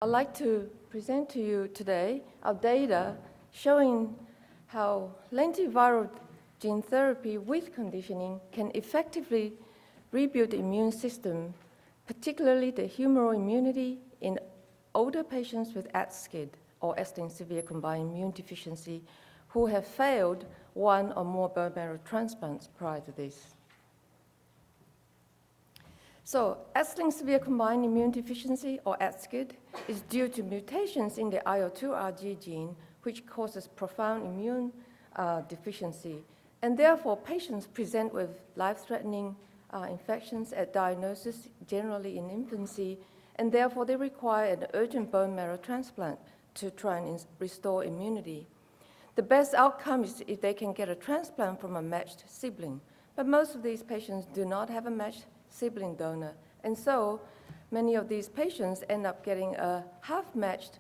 I'd like to present to you today our data showing how lentiviral gene therapy with conditioning can effectively rebuild the immune system, particularly the humoral immunity in older patients with SCID or S-linked severe combined immune deficiency who have failed one or more bone marrow transplants prior to this. So, S-linked severe combined immune deficiency, or SCID, is due to mutations in the IL-2RG gene, which causes profound immune deficiency. And therefore, patients present with life-threatening infections at diagnosis, generally in infancy, and therefore they require an urgent bone marrow transplant to try and restore immunity. The best outcome is if they can get a transplant from a matched sibling. But most of these patients do not have a matched sibling donor. And so many of these patients end up getting a half-matched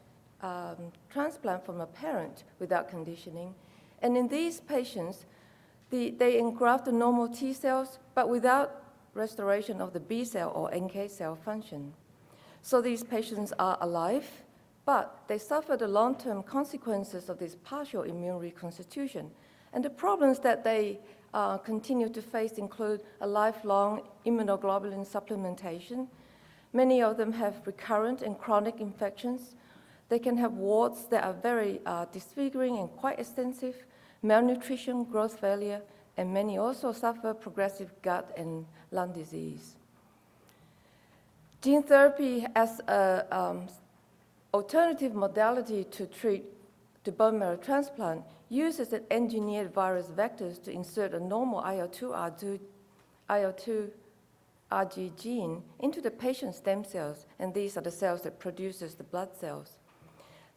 transplant from a parent without conditioning. And in these patients, they engraft the normal T cells, but without restoration of the B cell or NK cell function. So these patients are alive, but they suffer the long-term consequences of this partial immune reconstitution. And the problems that they continue to face include a lifelong immunoglobulin supplementation. Many of them have recurrent and chronic infections. They can have warts that are very disfiguring and quite extensive, malnutrition, growth failure, and many also suffer progressive gut and lung disease. Gene therapy as an alternative modality to treat the bone marrow transplant uses an engineered virus vectors to insert a normal IL-2RG gene into the patient's stem cells, and these are the cells that produces the blood cells.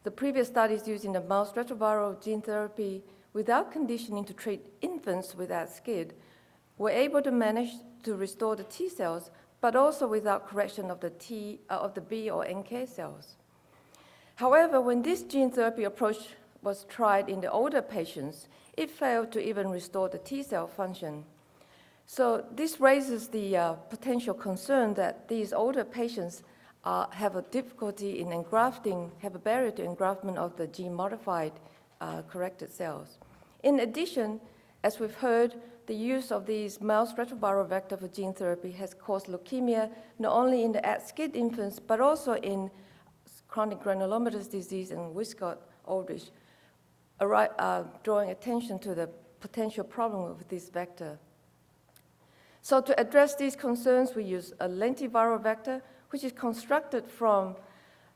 The previous studies using the mouse retroviral gene therapy without conditioning to treat infants with SCID were able to manage to restore the T cells, but also without correction of the B or NK cells. However, when this gene therapy approach was tried in the older patients, it failed to even restore the T cell function. So this raises the potential concern that these older patients have a difficulty in engrafting, have a barrier to engraftment of the gene-modified corrected cells. In addition, as we've heard, the use of these mouse retroviral vector for gene therapy has caused leukemia not only in the SCID infants, but also in chronic granulomatous disease and Wiskott-Aldrich, drawing attention to the potential problem with this vector. So to address these concerns, we use a lentiviral vector, which is constructed from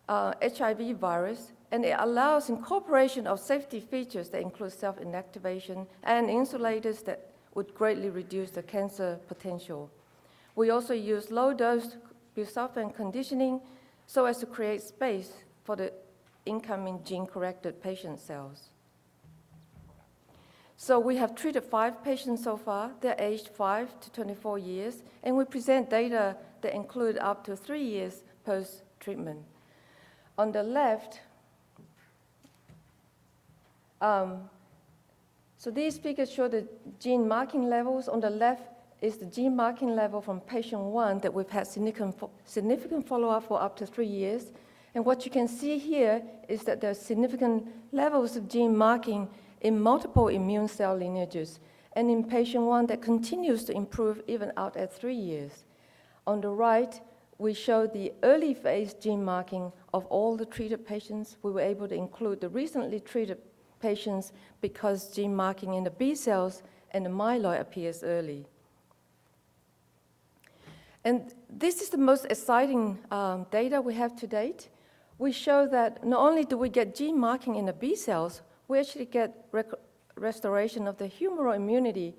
HIV virus, and it allows incorporation of safety features that include self-inactivation and insulators that would greatly reduce the cancer potential. We also use low-dose busulfan conditioning so as to create space for the incoming gene-corrected patient cells. So we have treated 5 patients so far. They're aged 5 to 24 years, and we present data that include up to 3 years post-treatment. On the left, so these figures show the gene marking levels. On the left is the gene marking level from patient 1 that we've had significant follow-up for up to 3 years. And what you can see here is that there's significant levels of gene marking in multiple immune cell lineages, and in patient 1 that continues to improve even out at 3 years. On the right, we show the early phase gene marking of all the treated patients. We were able to include the recently treated patients because gene marking in the B cells and the myeloid appears early. And this is the most exciting data we have to date. We show that not only do we get gene marking in the B cells, we actually get restoration of the humoral immunity.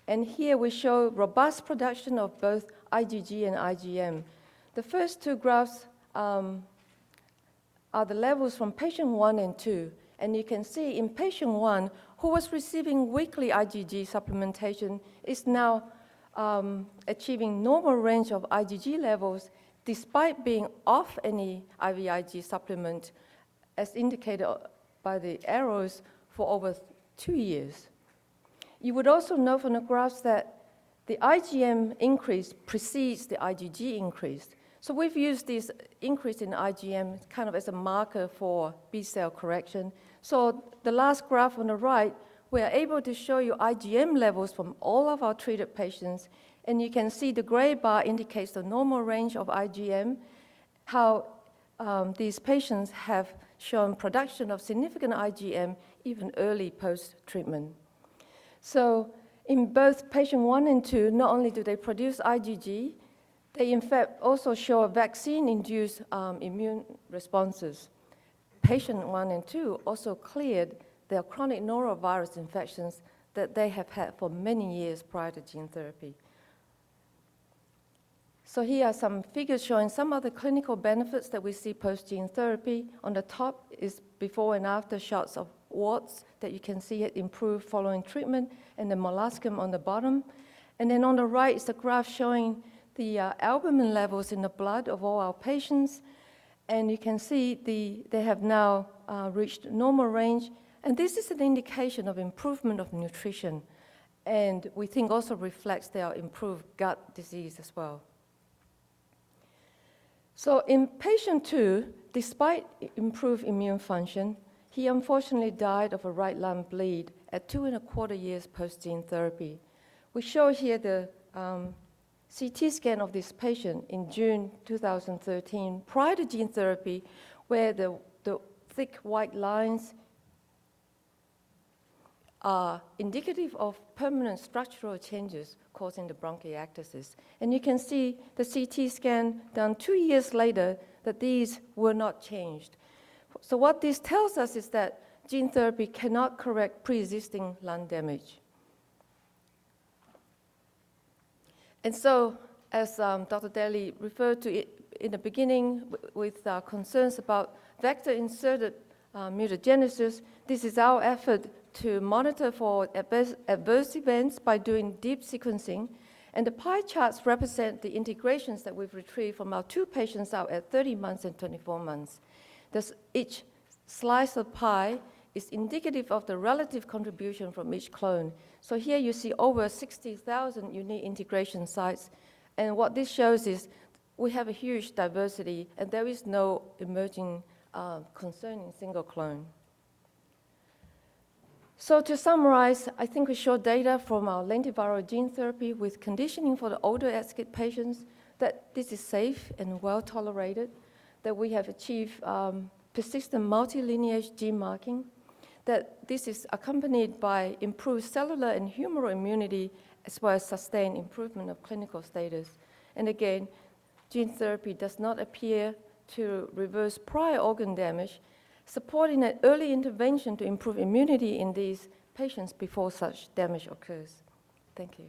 And here we show robust production of both IgG and IgM. The first 2 graphs are the levels from patient 1 and 2. And you can see in patient 1, who was receiving weekly IgG supplementation, is now achieving normal range of IgG levels despite being off any IVIG supplement, as indicated by the arrows, for over 2 years. You would also note from the graphs that the IgM increase precedes the IgG increase. So we've used this increase in IgM kind of as a marker for B-cell correction. So the last graph on the right, we are able to show you IgM levels from all of our treated patients, and you can see the gray bar indicates the normal range of IgM, how these patients have shown production of significant IgM even early post-treatment. So in both patient 1 and 2, not only do they produce IgG, they in fact also show vaccine-induced immune responses. Patient 1 and 2 also cleared their chronic norovirus infections that they have had for many years prior to gene therapy. So here are some figures showing some of the clinical benefits that we see post-gene therapy. On the top is before and after shots of warts that you can see it improve following treatment, and the molluscum on the bottom. And then on the right is the graph showing the albumin levels in the blood of all our patients. And you can see they have now reached normal range. And this is an indication of improvement of nutrition. And we think also reflects their improved gut disease as well. So in patient 2, despite improved immune function, he unfortunately died of a right lung bleed at 2.25 years post-gene therapy. We show here the CT scan of this patient in June 2013, prior to gene therapy, where the thick white lines are indicative of permanent structural changes causing the bronchiectasis. And you can see the CT scan done 2 years later that these were not changed. So what this tells us is that gene therapy cannot correct pre-existing lung damage. And so, as Dr. Daly referred to it in the beginning with concerns about vector-inserted mutagenesis, this is our effort to monitor for adverse events by doing deep sequencing. And the pie charts represent the integrations that we've retrieved from our 2 patients out at 30 months and 24 months. Each slice of pie is indicative of the relative contribution from each clone. So here you see over 60,000 unique integration sites. And what this shows is we have a huge diversity, and there is no emerging concern in single clone. So to summarize, I think we showed data from our lentiviral gene therapy with conditioning for the older ESCID patients that this is safe and well tolerated, that we have achieved persistent multi-lineage gene marking, that this is accompanied by improved cellular and humoral immunity, as well as sustained improvement of clinical status. And again, gene therapy does not appear to reverse prior organ damage, supporting an early intervention to improve immunity in these patients before such damage occurs. Thank you.